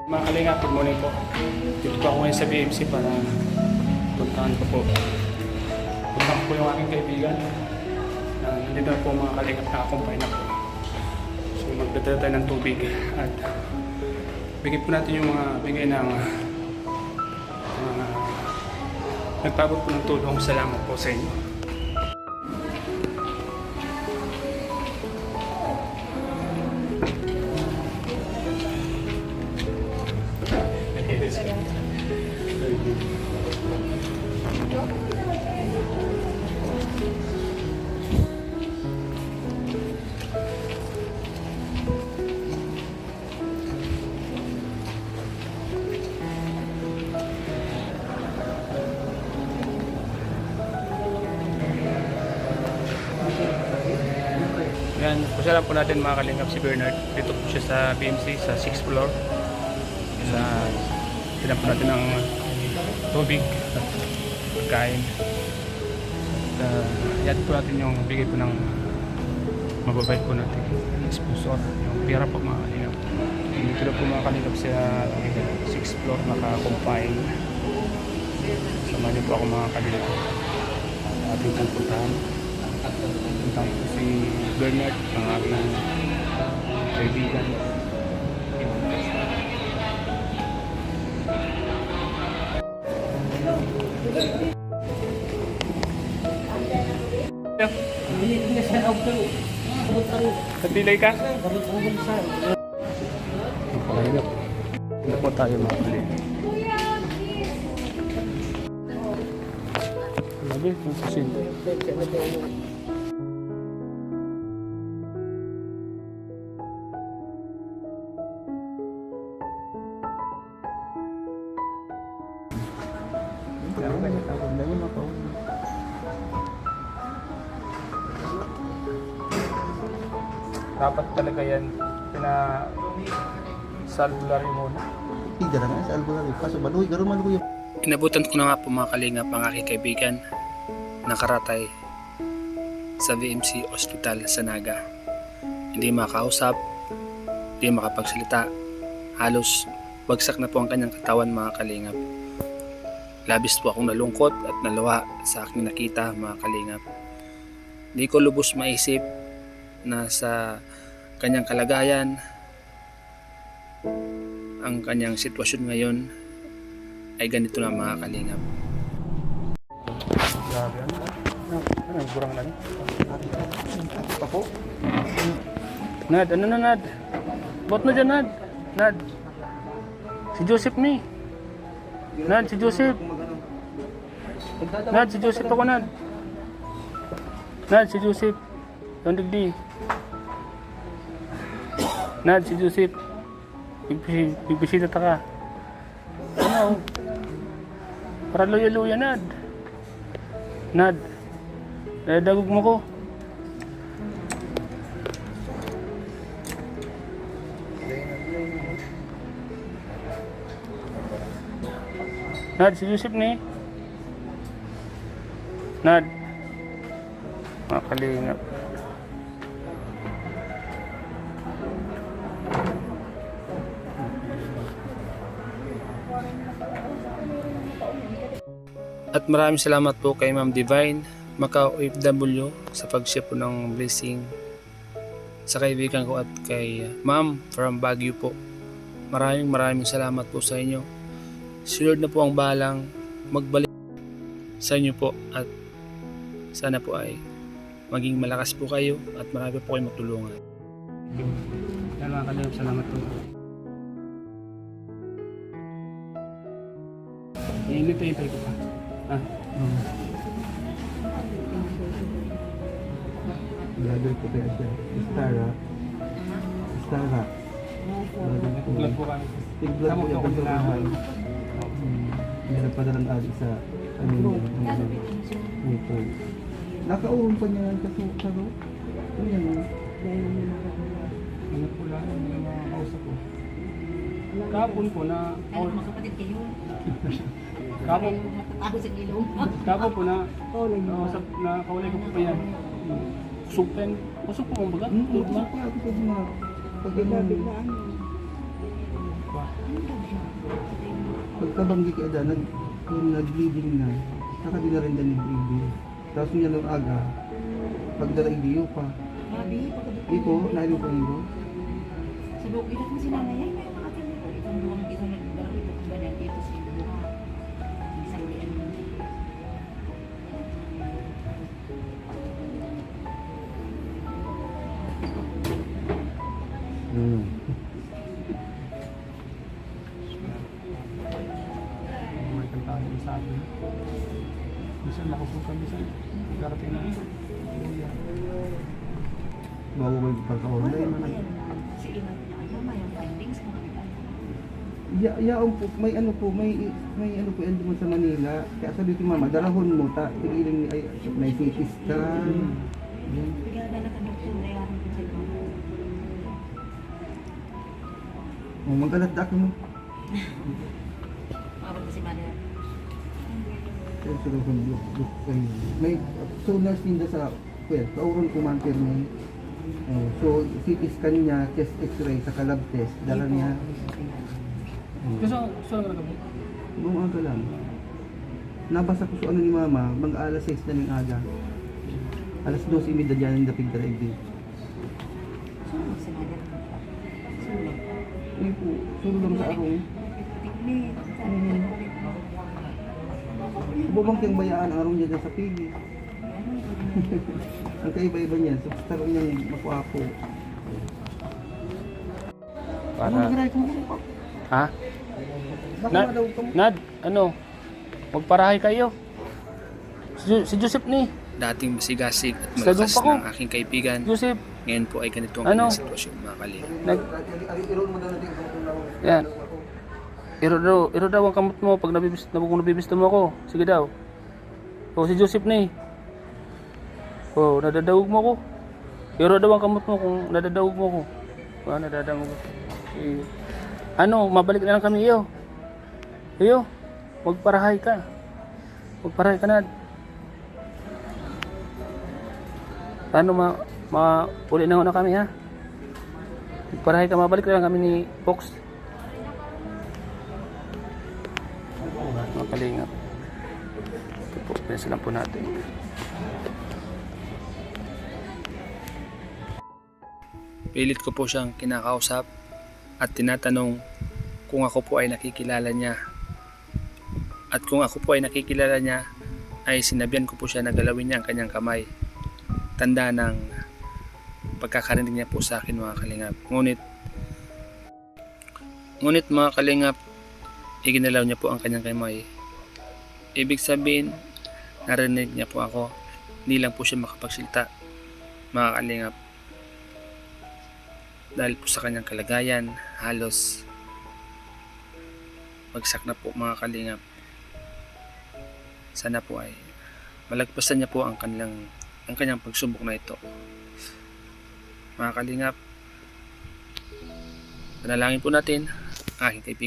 Mga kalinga, good morning po. Dito po ako ngayon sa BMC para puntahan ko po. Puntahan ko po yung aking kaibigan. Nandito na po mga kalinga, nakakumpay na po. So magdadala tayo ng tubig at bigay po natin yung mga bigay ng nagpabot po ng tulong. Salamat po sa inyo. Yan, pasyalan po natin mga kalingap si Bernard. Dito po siya sa BMC, sa 6th floor. Tinan po natin ng tubig at pagkain. Yan po natin yung bigay po ng mababait po natin sponsor, yung pera po mga kalingap. Dito na po mga kalingap sa 6th floor, nakakumpay. Samahan niyo po ako mga kalingap ating pupuntahan. Puntahan po si Bernard, ang aking kaibigan. Nagpilay ka? Napakahirap. Hindi po tayo makapili. Labi, yung susin. Dapat talaga yan pina-salvulary muna. Hindi na nga sa albularyo. Kaso maluhi, gano'n maluhi. Inabutan ko na nga po mga kalingap ang aking kaibigan nakaratay sa VMC Hospital sa Naga. Hindi makausap, hindi makapagsalita. Halos bagsak na po ang kanyang katawan mga kalingap. Labis po akong nalungkot at naluha sa aking nakita mga kalingap. Hindi ko lubos maisip na sa kanyang kalagayan, ang kanyang sitwasyon ngayon ay ganito na mga kalingap. Grabe ano? Ano yung burang lang? Ako? Nad, ano na Nad? Bot na dyan Nad? Nad? Si Joseph ni? Nad, si Joseph? Nad, si Joseph ako Nad? Nad, si Joseph? Don't digdi. Nad, si Joseph. Bigbisita ta ka. Ano? Para luya-luya, Nad. Nad. Dagog mo ko. Nad, si Joseph ni. Nad. Mga kalingap. At maraming salamat po kay Ma'am Divine, Macau OFW sa pag-share po ng blessing sa kaibigan ko at kay Ma'am from Baguio po. Maraming salamat po sa inyo. Si Lord na po ang bahalang magbalik sa inyo po at sana po ay maging malakas po kayo at marami po kayo matulungan. Salamat po. Iinit-intay ko pa. Brother ko kaya siya. Stara. Vlog po kami. Tig-vlog ko yung pagkakamay. Hindi na padalang adi sa nito. Nakauwi pa niya kasi ano? Ano yan? Ano po lang yung mga kausap ko. Kapon po na... Magkapatid kayo. Kapon Matatalo sa ilong. Kako po na kaulay ko po pa yan. Kusugpen. Kusug po mong baga? Kusog pa. Kusog na. Pag Pagkabanggi ka da, nag-bleeding na. Saka di na rin din yung bleeding. Tapos niya nung aga, pagdala idiyo pa. Grabe, pagkabit. Iko, nailing ko ibo. Sa loob, ilat mo si nanay. Ay, may mga atin nito. Itong duwang isang nagdaro ito kung ganyan. Dito si Buha. Isang lian mo. May kantahan yung sabi. Minsan makapunta, minsan darating na. Bago ko yung pagka-online. Ayan. Si Ina niya. Ano, may findings mga nagkano. Yaon po, may ano po, may ano po yan doon sa Manila. Kaya sabi ko, mama, dalahon mo, tigiling ni, ay, may CT scan. Yan. Bigla na nakadoktor na yan. Sa iba. Oh, magalat ako mo. Makapag si Mother. Kaya sila kung look kayo. May sonar pinda sa, well, kauron kumantir may. Oh, so, CT scan niya, chest x-ray, sa lab test, dala niya. Gusto lang nagkabit. Buong aga lang. Nabasa ko sa ano ni mama, mga alas 6 na ng aga. Alas 12:30 dyan ang dapig drive. Sino si Mother? Sino? Ay po, sulo lang sa akong. Tiknik. Bubang kang bayaan ang arong dyan sa pigi. Ang kaiba-iba niya, so tarong niyang makuapo. Ano Para, nagray ko? ha? Baka Nad, na daw ito. Nad, ano? Magparahay kayo. Si Joseph ni. Dating masigasig at Sa malakas dupa ko. ng aking kaibigan. Joseph, Ngayon po ay ganito ang Ano? kanyang sitwasyon, mga kalinga. Iron mo daw natin kung yan. Iro daw ang kamot mo pag nabibista mo ako. Sige daw. O si Joseph ni. O nadadawog mo ako. Iro daw ang kamot mo kung nadadawog mo ako. O nadadawog mo. Eh, ano, mabalik na lang kami iyo. Iyo, magparahay ka. Magparahay ka na. Ano uli na kami ha. Magparahay ka, mabalik na lang kami ni Fox. Mga kalingap. Ito po, pinasa lang po natin. Pilit ko po siyang kinakausap at tinatanong kung ako po ay nakikilala niya. At kung ako po ay nakikilala niya, ay sinabihan ko po siya na galawin niya ang kanyang kamay. Tanda ng pagkakarinig niya po sa akin, mga kalingap. Ngunit mga kalingap, iginalaw niya po ang kanyang kamay. Ibig sabihin, narinig niya po ako. Hindi lang po siya makapagsalita, mga kalingap. Dahil po sa kanyang kalagayan, halos bagsak na po, mga kalingap. Sana po ay malagpasan niya po ang kanyang pagsubok na ito. Mga kalingap, panalangin po natin ang aking kaibigan.